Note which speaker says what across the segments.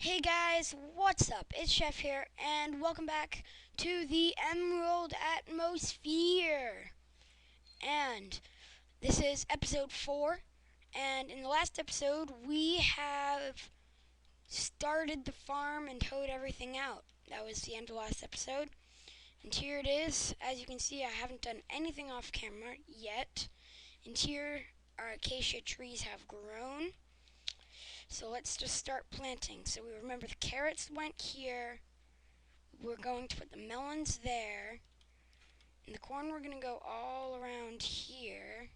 Speaker 1: Hey guys, what's up? It's Chef here, and welcome back to the Emerald Atmosphere. And this is episode 4, and in the last episode, we have started the farm and towed everything out. That was the end of the last episode. And here it is. As you can see, I haven't done anything off camera yet. And here, our acacia trees have grown. So let's just start planting. So we remember the carrots went here. We're going to put the melons there. And the corn we're going to go all around here.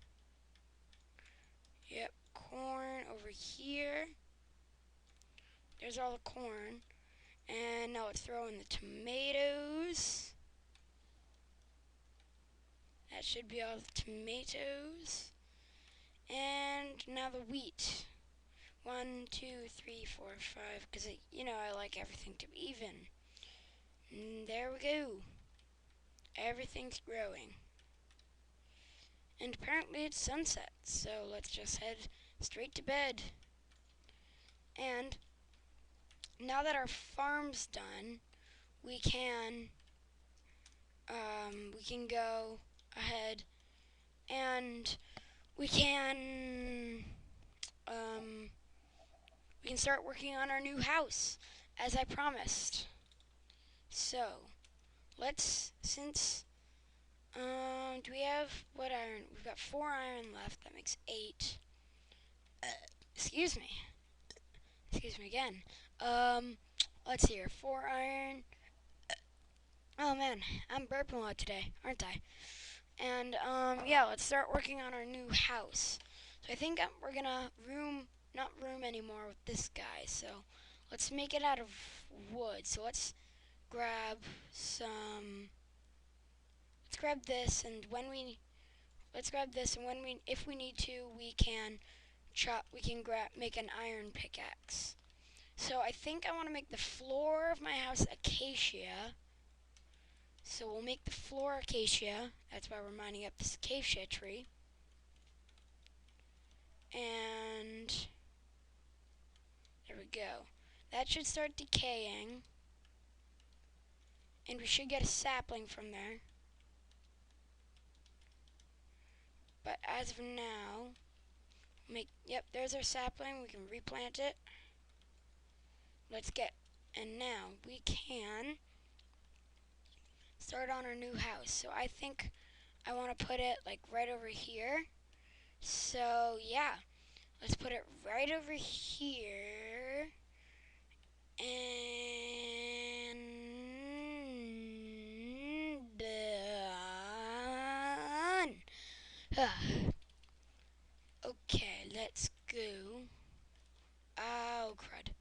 Speaker 1: Yep, corn over here. There's all the corn. And now let's throw in the tomatoes. That should be all the tomatoes. And now the wheat. 1, 2, 3, 4, 5. Because, I like everything to be even. And there we go. Everything's growing. And apparently it's sunset, so let's just head straight to bed. And now that our farm's done, we can go ahead and we can start working on our new house as I promised. So since do we have what iron? We've got 4 iron left. That makes 8. Excuse me. Excuse me again. Let's see here. 4 iron. Oh man, I'm burping a lot today, aren't I? And yeah, let's start working on our new house. So I think we're gonna not room anymore with this guy. So let's make it out of wood. So let's grab some. Let's grab this, and if we need to, we can make an iron pickaxe. So I think I want to make the floor of my house acacia. So we'll make the floor acacia. That's why we're mining up this acacia tree. And there we go. That should start decaying. And we should get a sapling from there. But as of now, there's our sapling. We can replant it. And now we can start on our new house. So I think I want to put it like right over here. So yeah, let's put it right over here. And done. Okay, let's go. Oh, crud.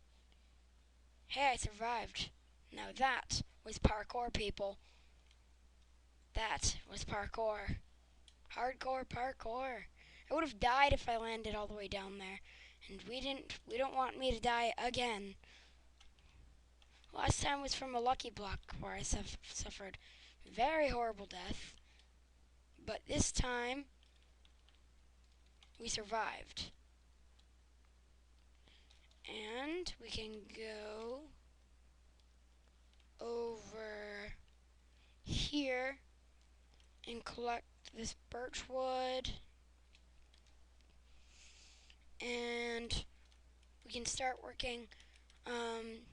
Speaker 1: Hey, I survived. Now that was parkour, people. That was parkour. Hardcore parkour. I would have died if I landed all the way down there. And we don't want me to die again. Last time was from a lucky block where I suffered very horrible death. But this time, we survived. And we can go over here and collect this birch wood. And we can start working on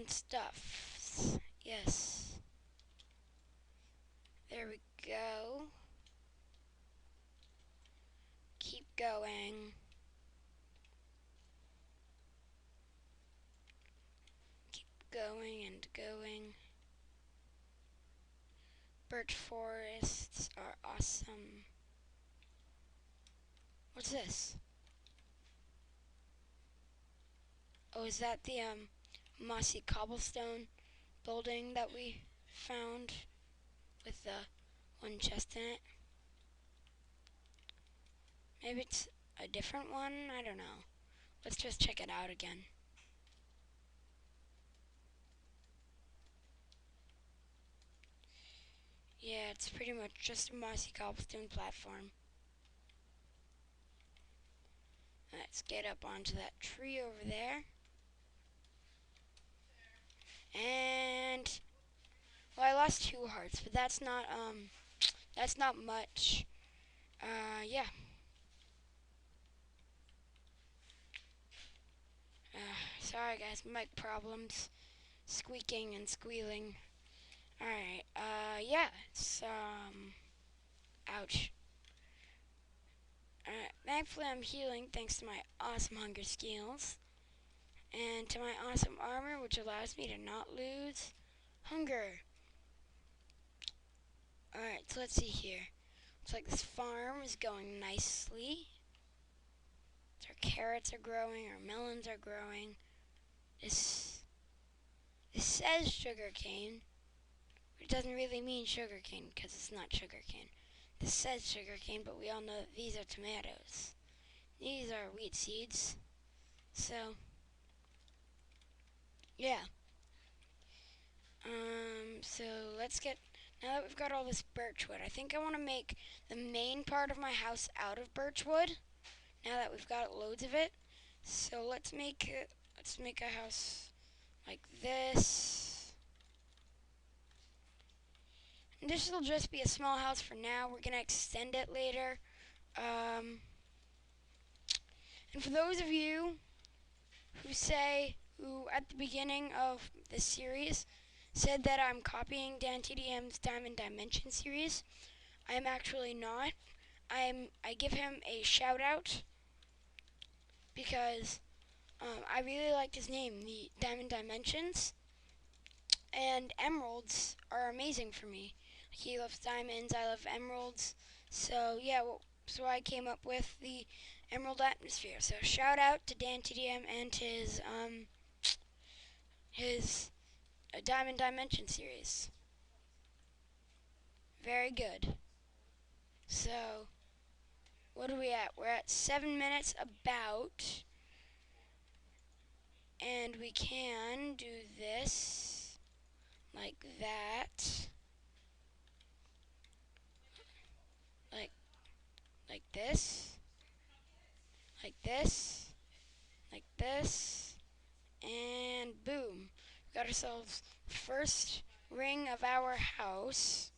Speaker 1: stuff. Yes. There we go. Keep going. Keep going and going. Birch forests are awesome. What's this? Oh, is that the mossy cobblestone building that we found with the one chest in it? Maybe it's a different one? I don't know. Let's just check it out again. Yeah, it's pretty much just a mossy cobblestone platform. Let's get up onto that tree over there. lost 2 hearts, but that's not much. Yeah. Sorry guys, mic problems, squeaking and squealing. Alright, yeah, it's, ouch. Thankfully I'm healing thanks to my awesome hunger skills, and to my awesome armor, which allows me to not lose hunger. Alright, so let's see here. Looks like this farm is going nicely. Our carrots are growing, our melons are growing. This says sugarcane, but it doesn't really mean sugarcane because it's not sugarcane. This says sugarcane, but we all know that these are tomatoes. These are wheat seeds. So, yeah. So let's get, now that we've got all this birchwood, I think I want to make the main part of my house out of birchwood, now that we've got loads of it. So let's make a house like this. And this will just be a small house for now. We're going to extend it later. And for those of you who at the beginning of this series said that I'm copying Dan TDM's Diamond Dimension series, I am actually not. I give him a shout out because I really liked his name, the Diamond Dimensions, and emeralds are amazing for me. He loves diamonds, I love emeralds, so yeah, so I came up with the Emerald Atmosphere. So shout out to Dan TDM and his Diamond Dimension series. Very good. So, what are we at? We're at 7 minutes about, and we can do this like that, like like this, like this, like this, and boom. We got ourselves the first ring of our house,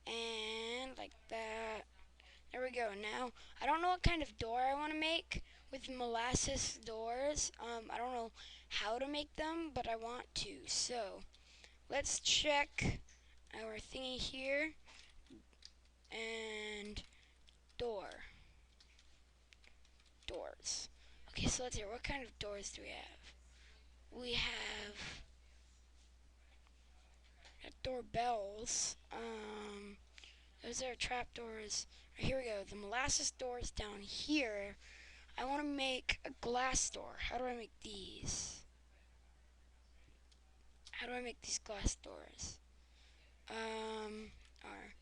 Speaker 1: and like that. There we go. Now, I don't know what kind of door I want to make with molasses doors. I don't know how to make them, but I want to. So, let's check our thingy here. And door. Doors. Okay, so let's hear. What kind of doors do we have? We have doorbells. Those are trapdoors. Here we go. The molasses doors down here. I want to make a glass door. How do I make these? How do I make these glass doors? Are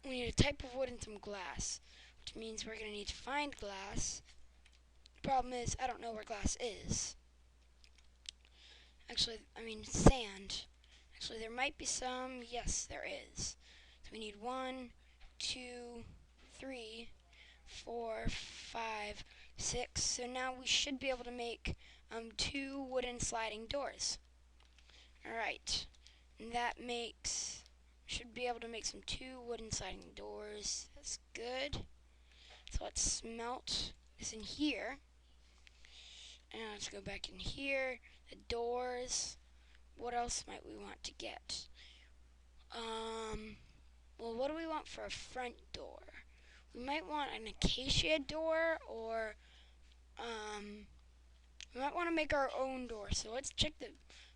Speaker 1: we need a type of wood and some glass, which means we're gonna need to find glass. The problem is I don't know where glass is. Actually, I mean sand. Actually, there might be some. Yes, there is. So we need 1, 2, 3, 4, 5, 6. So now we should be able to make 2 wooden sliding doors. Alright. And that makes, should be able to make some 2 wooden sliding doors. That's good. So let's smelt this in here. And let's go back in here. The doors. What else might we want to get? Well, what do we want for a front door? We might want an acacia door, or we might want to make our own door. So let's check the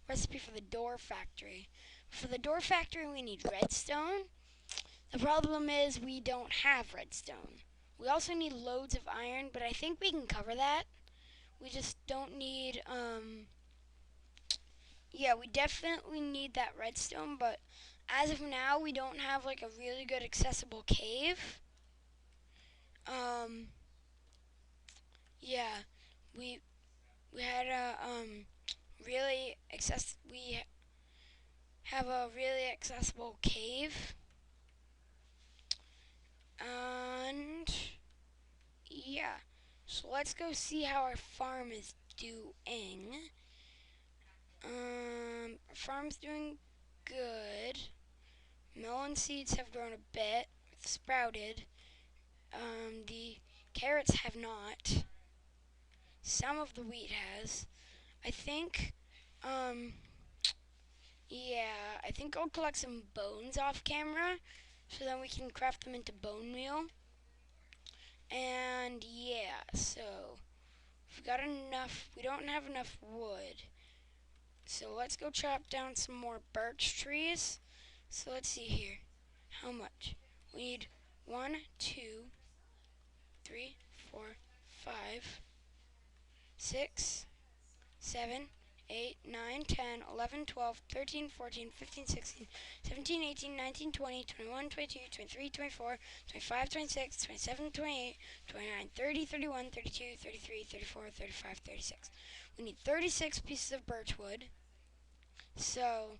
Speaker 1: recipe for the door factory. For the door factory, we need redstone. The problem is we don't have redstone. We also need loads of iron, but I think we can cover that. We just don't need, yeah, we definitely need that redstone, but as of now, we don't have like a really good accessible cave. Yeah, we had a we have a really accessible cave, and yeah. So let's go see how our farm is doing. Our farm's doing good. Melon seeds have grown a bit, sprouted. The carrots have not. Some of the wheat has. I think, um, yeah, I think I'll collect some bones off camera so then we can craft them into bone meal. And yeah, so we've got enough, we don't have enough wood. So let's go chop down some more birch trees. So let's see here. How much? We need 1, 2, 3, 4, 5, 6, 7, 8, 9, 10, 11, 12, 13, 14, 15, 16, 17, 18, 19, 20, 21, 22, 23, 24, 25, 26, 27, 28, 29, 30, 31, 32, 33, 34, 35, 36. We need 36 pieces of birch wood. So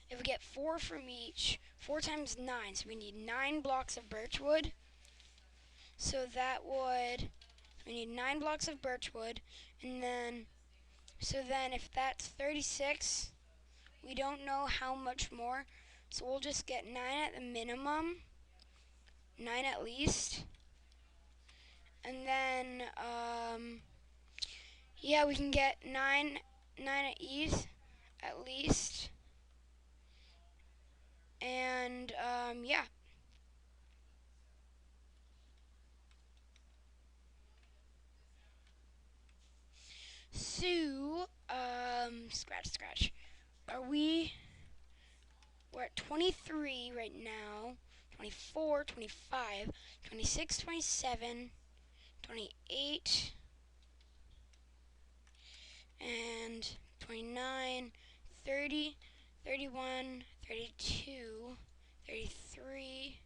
Speaker 1: if we get 4 from each, 4 times 9, so we need 9 blocks of birch wood. So that would, we need 9 blocks of birch wood, and then, so then if that's 36, we don't know how much more, so we'll just get 9 at the minimum, 9 at least, and then, yeah, we can get 9 at ease, at least, and, yeah. So, scratch. We're at 23 right now. 24, 25, 26, 27, 28, and 29, 30, 31, 32, 33,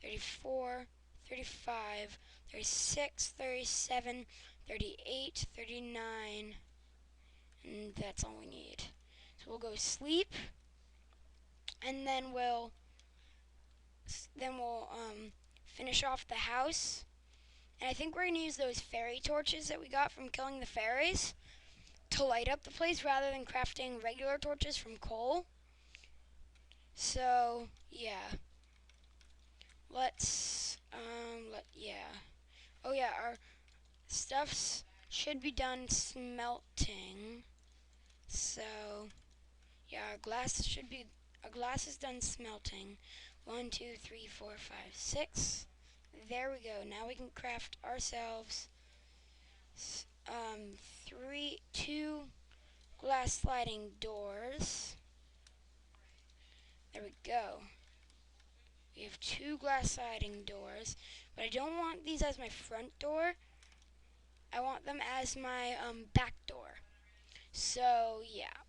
Speaker 1: 34, 35, 36, 37, 38, 39, and that's all we need. So we'll go sleep, and then we'll finish off the house. And I think we're gonna use those fairy torches that we got from killing the fairies to light up the place rather than crafting regular torches from coal. So yeah, yeah. Oh yeah, our stuffs should be done smelting. So yeah, our glass is done smelting. 1, 2, 3, 4, 5, 6. There we go. Now we can craft ourselves 2 glass sliding doors. There we go. We have 2 glass sliding doors, but I don't want these as my front door. I want them as my back door. So yeah.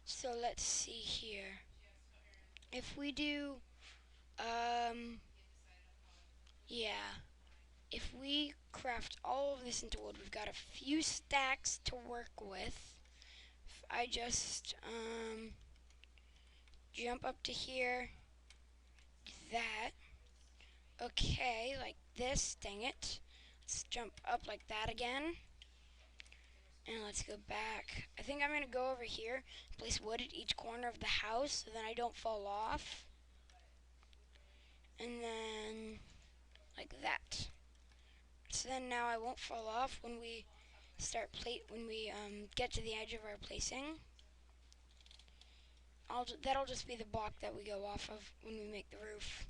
Speaker 1: So let's see here. If we do, yeah. If we craft all of this into wood, we've got a few stacks to work with. If I just jump up to here, that. Okay, like this, dang it. Let's jump up like that again. And let's go back. I think I'm going to go over here, place wood at each corner of the house so then I don't fall off. And then, like that. So then now I won't fall off when we get to the edge of our placing. That'll just be the block that we go off of when we make the roof.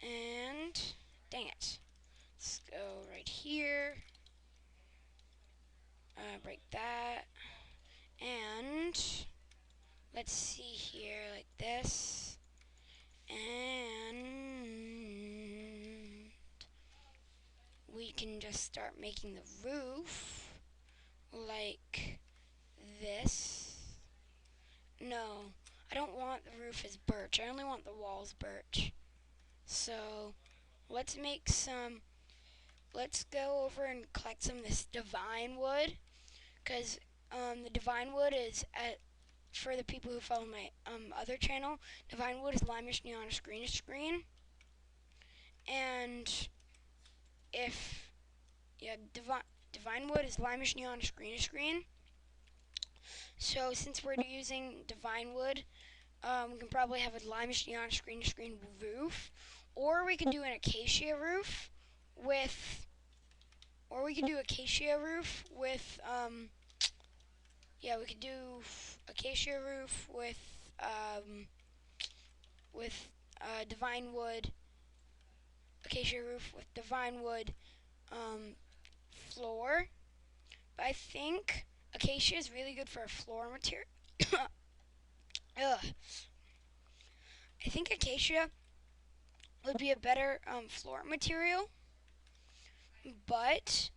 Speaker 1: And, dang it. Let's go right here. Break that. And, let's see here, like this. And we can just start making the roof like this. No, I don't want the roof as birch. I only want the walls birch. So let's go over and collect some of this divine wood, because the divine wood is for the people who follow my other channel, divine wood is limeish, neonish, greenish green. And if, yeah, divine wood is limeish, neonish, greenish green. So since we're using divine wood, we can probably have a limestone on screen-to-screen roof, or we could do an acacia roof with, yeah, we could do acacia roof with divine wood, acacia roof with divine wood floor. But I think acacia is really good for a floor material. Ugh. I think acacia would be a better floor material, but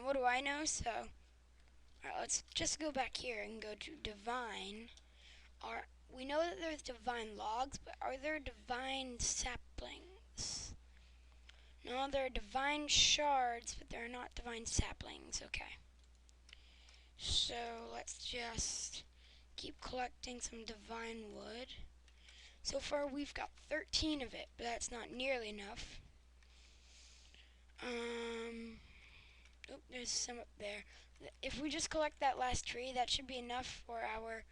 Speaker 1: what do I know? So, alright, let's just go back here and go to divine. We know that there's divine logs, but are there divine saplings? No, there are divine shards, but there are not divine saplings. Okay. So let's just keep collecting some divine wood. So far we've got 13 of it, but that's not nearly enough. There's some up there. If we just collect that last tree, that should be enough for our...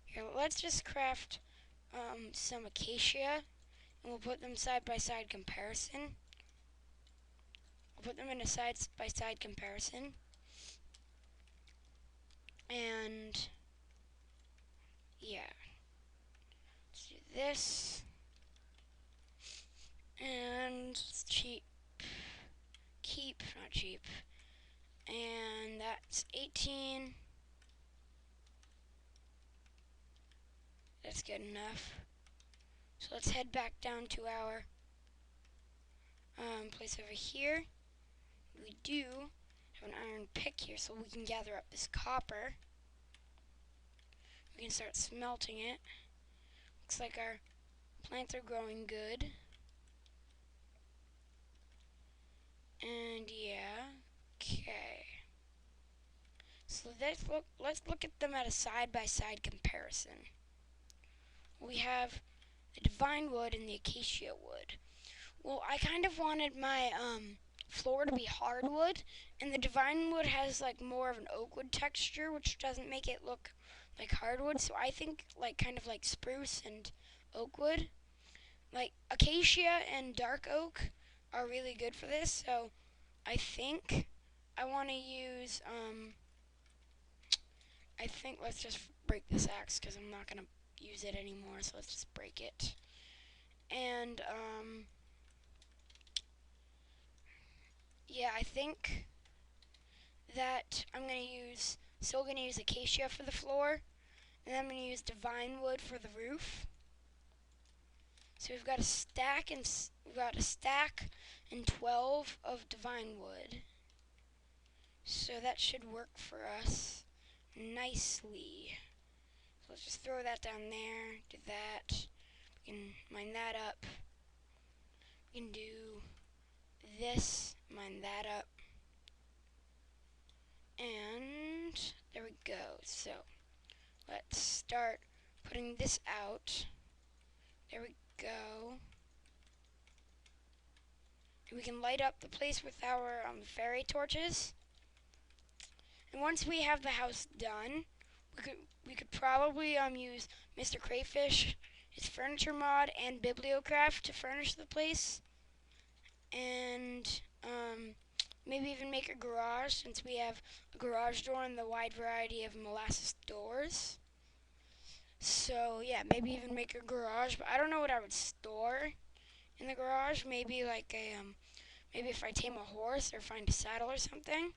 Speaker 1: Here, let's just craft some acacia, and we'll put them side by side comparison. We'll put them in a side by side comparison. And yeah, let's do this. And it's cheap. Keep, not cheap. And that's 18. That's good enough. So let's head back down to our place over here. We do have an iron pick here, so we can gather up this copper. We can start smelting it. Looks like our plants are growing good. And yeah, okay. So let's look at them at a side-by-side comparison. We have the divine wood and the acacia wood. Well, I kind of wanted my floor to be hardwood, and the divine wood has like more of an oak wood texture, which doesn't make it look like hardwood. So I think like kind of like spruce and oak wood, like acacia and dark oak, are really good for this. So I think I want to use I think let's just break this axe because I'm not gonna use it anymore. So let's just break it. And yeah, I think that I'm still gonna use acacia for the floor, and then I'm gonna use divine wood for the roof. So we've got a stack and 12 of divine wood. So that should work for us nicely. So let's just throw that down there, do that. We can mine that up. We can do this, mine that up. And there we go. So let's start putting this out. There we go. And we can light up the place with our fairy torches. And once we have the house done, we could probably use Mr. Crayfish, his furniture mod, and Bibliocraft to furnish the place. And maybe even make a garage, since we have a garage door and the wide variety of molasses doors. So yeah, maybe even make a garage, but I don't know what I would store in the garage. Maybe like maybe if I tame a horse or find a saddle or something.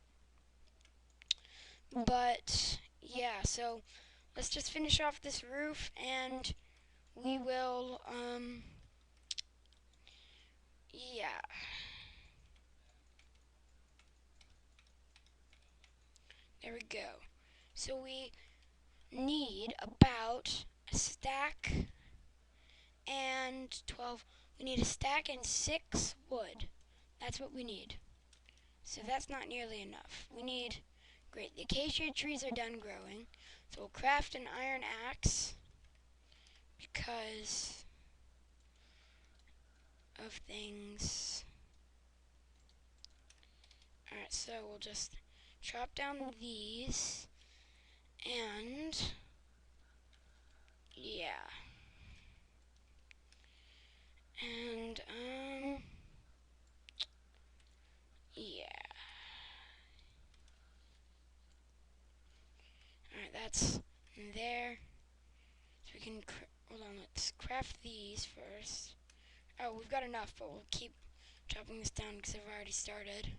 Speaker 1: But yeah, so let's just finish off this roof and we will yeah. There we go. So we need about a stack and 12. We need a stack and 6 wood. That's what we need. So that's not nearly enough. We need, great, the acacia trees are done growing. So we'll craft an iron axe because of things. Alright, so we'll just chop down these And yeah. And yeah. Alright, that's there. So we can, hold on, let's craft these first. Oh, we've got enough, but we'll keep chopping this down because I've already started.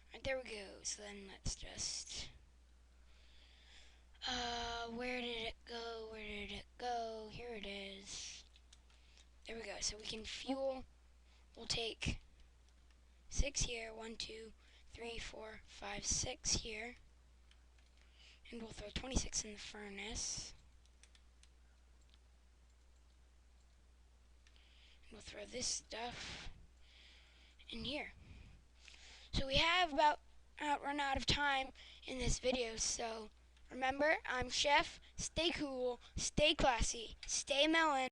Speaker 1: Alright, there we go. So then let's just, where did it go? Where did it go? Here it is. There we go. So we can fuel. We'll take 6 here. 1, 2, 3, 4, 5, 6 here. And we'll throw 26 in the furnace. And we'll throw this stuff in here. So we have about run out of time in this video. So remember, I'm Chef. Stay cool, stay classy, stay melon.